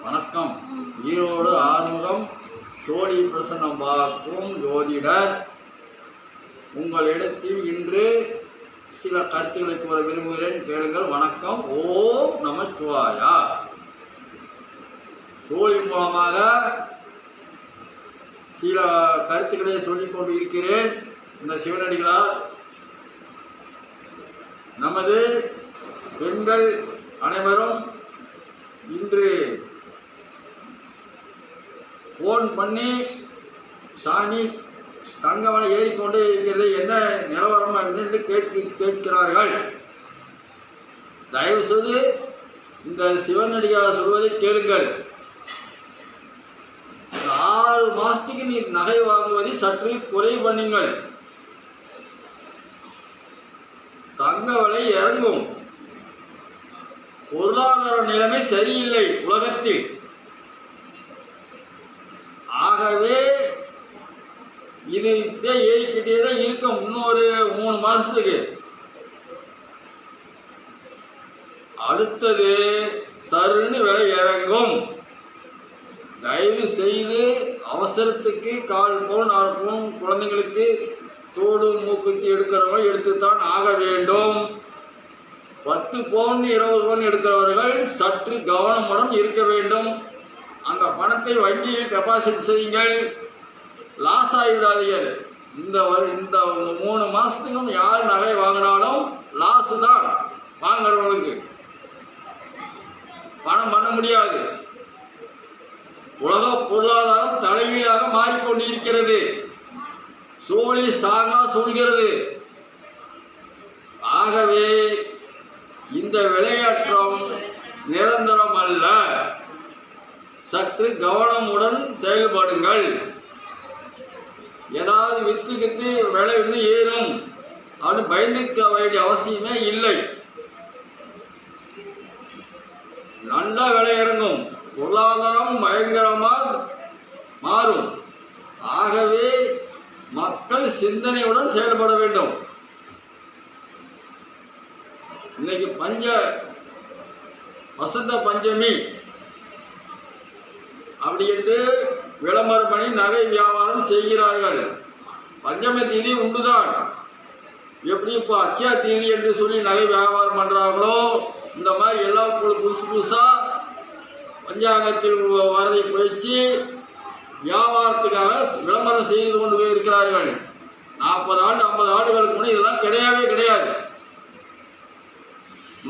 வணக்கம். ஈரோடு ஆறுமுகம் சோழி பிரசன்னம் பார்க்கும் ஜோதிடர் உங்களிடத்தில் இன்று சில கருத்துக்களை கூற விரும்புகிறேன், கேளுங்கள். வணக்கம். ஓம் நமச்சிவாயா. சோழி மூலமாக சில கருத்துக்களை சொல்லிக் கொண்டு இருக்கிறேன். இந்த சிவனடிகளார் நமது பெண்கள் அனைவரும் இன்று ஃபோன் பண்ணி சாமி தங்க விலை ஏறிக்கொண்டே இருக்கிறது, என்ன நிலவரம் என்று கேட்கிறார்கள். தயவு செய்து இந்த சிவனடியார் சொல்வதை கேளுங்கள். 6 மாதத்துக்கு நீ நகை வாங்குவதை சற்று குறை பண்ணுங்கள். தங்க விலை இறங்கும். பொருளாதார நிலைமை சரியில்லை உலகத்தில். ஆகவே இது ஏறிக்கிட்டே தான் இருக்கும். இன்னொரு 3 மாதத்துக்கு. அடுத்தது சருன்னு விலை இறங்கும். தயவு செய்து அவசரத்துக்கு 1/4 பவுன் 6 பவுன் குழந்தைங்களுக்கு தோடு மூக்குத்தி எடுக்கிறவங்க எடுத்துத்தான் ஆக வேண்டும். 10 பவுன் 20 பவுன் எடுக்கிறவர்கள் சற்று கவனமுடன் இருக்க வேண்டும். அந்த பணத்தை வங்கியில் டெபாசிட் செய்யுங்கள். லாஸ் ஆகிவிடாதீர்கள். இந்த 3 மாதத்துக்கும் யார் நகை வாங்கினாலும் லாஸு தான். வாங்குறவங்களுக்கு பணம் பண்ண முடியாது. உலக பொருளாதாரம் தலைகீழாக மாறிக்கொண்டிருக்கிறது. சோழி ஸ்ட்ராங்கா சொல்கிறது. ஆகவே இந்த விளையாட்டம் நிரந்தரம் அல்ல. சற்று கவனமுடன் செயல்படுங்கள். ஏதாவது வித்து விலை இன்னும் ஏறும் அப்படின்னு பயந்துக்க வேண்டிய அவசியமே இல்லை. நல்ல விலை இறங்கும். பொருளாதாரம் பயங்கரமாக மாறும். ஆகவே மக்கள் சிந்தனையுடன் செயல்பட வேண்டும். இன்னைக்கு வசந்த பஞ்சமி அப்படி என்று விளம்பரம் பண்ணி நகை வியாபாரம் செய்கிறார்கள். பஞ்சமி தேதி உண்டுதான். எப்படி இப்போ அச்சய தேதி என்று சொல்லி நகை வியாபாரம் பண்ணுறாங்களோ, இந்த மாதிரி எல்லாம் புதுசாக பஞ்சாங்கத்தில் வரதை போயிச்சு வியாபாரத்துக்காக விளம்பரம் செய்து கொண்டு இருக்கிறார்கள். 40 ஆண்டு 50 ஆண்டுகளுக்கு முன்னே இதெல்லாம் கிடையவே கிடையாது.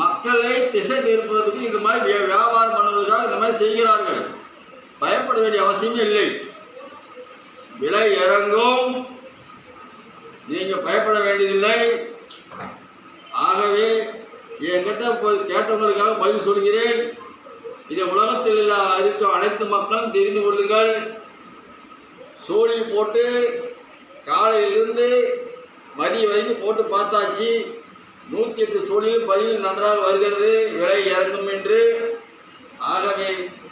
மக்களை திசை திருப்பதற்கு இந்த மாதிரி வியாபாரம் பண்ணுவதற்காக இந்த மாதிரி செய்கிறார்கள். பயப்பட வேண்டிய அவசியமே இல்லை. விலை இறங்கும். நீங்கள் பயப்பட வேண்டியதில்லை. ஆகவே என்கிட்ட போய் கேட்டவங்களுக்காக பதில் சொல்கிறேன். இதை உலகத்தில் இருக்கும் அனைத்து மக்களும் தெரிந்து கொள்ளுங்கள். சோழி போட்டு காலையிலிருந்து மதியம் வரைக்கும் போட்டு பார்த்தாச்சு. 108 சோழியில் பதில் நன்றாக வருகிறது விலை இறங்கும் என்று. ஆகவே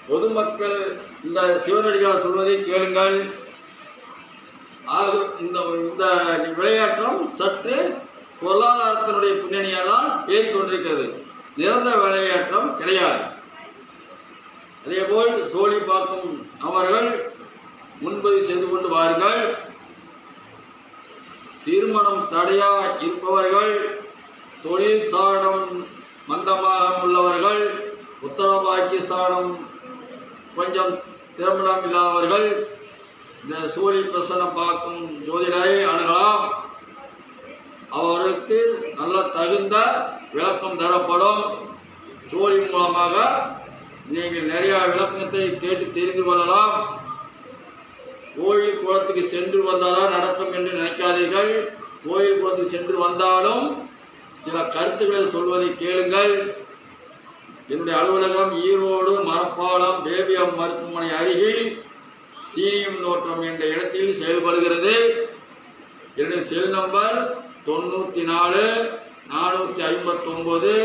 பொதுமக்கள் இந்த சிவனடிகளார் சொல்வதை கேளுங்கள். ஆக இந்த விளையாட்டம் சற்று பொருளாதாரத்தினுடைய பின்னணியெல்லாம் ஏறிக்கொண்டிருக்கிறது. நிரந்தர விளையாட்டம் கிடையாது. அதேபோல் சோழி பார்க்கும் அவர்கள் முன்பதிவு செய்து கொண்டு வாருங்கள். திருமணம் தடையா இருப்பவர்கள், தொழில் ஸ்தானம் மந்தமாக உள்ளவர்கள், உத்தரபாக்கிய ஸ்தானம் கொஞ்சம் திருமணம் இல்லாதவர்கள் இந்த சோழி பிரசன்னம் பார்க்கும் ஜோதிடரை அணுகலாம். அவர்களுக்கு நல்ல தகுந்த விளக்கம் தரப்படும். சோழி மூலமாக நீங்கள் நிறைய விளக்கத்தை கேட்டு தெரிந்து கொள்ளலாம். கோயில் குளத்துக்கு சென்று வந்தால்தான் நடக்கும் என்று நினைக்காதீர்கள். கோயில் குளத்துக்கு சென்று வந்தாலும் சில கருத்துக்களை சொல்வதை கேளுங்கள். என்னுடைய அலுவலகம் ஈரோடு மரப்பாலம் பேபிஎம் மருத்துவமனை அருகில் சீனியம் தோட்டம் என்ற இடத்தில் செயல்படுகிறது. என்னுடைய செல் நம்பர் 94 459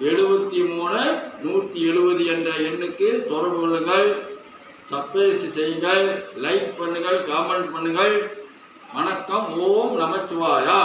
73 170 என்ற எண்ணுக்கு தொடர்பு கொள்ளுங்கள். சப்ஸ்கிரைப் செய்யுங்கள், லைக் பண்ணுங்கள், காமெண்ட் பண்ணுங்கள். வணக்கம். ஓம் நமச்சிவாயா.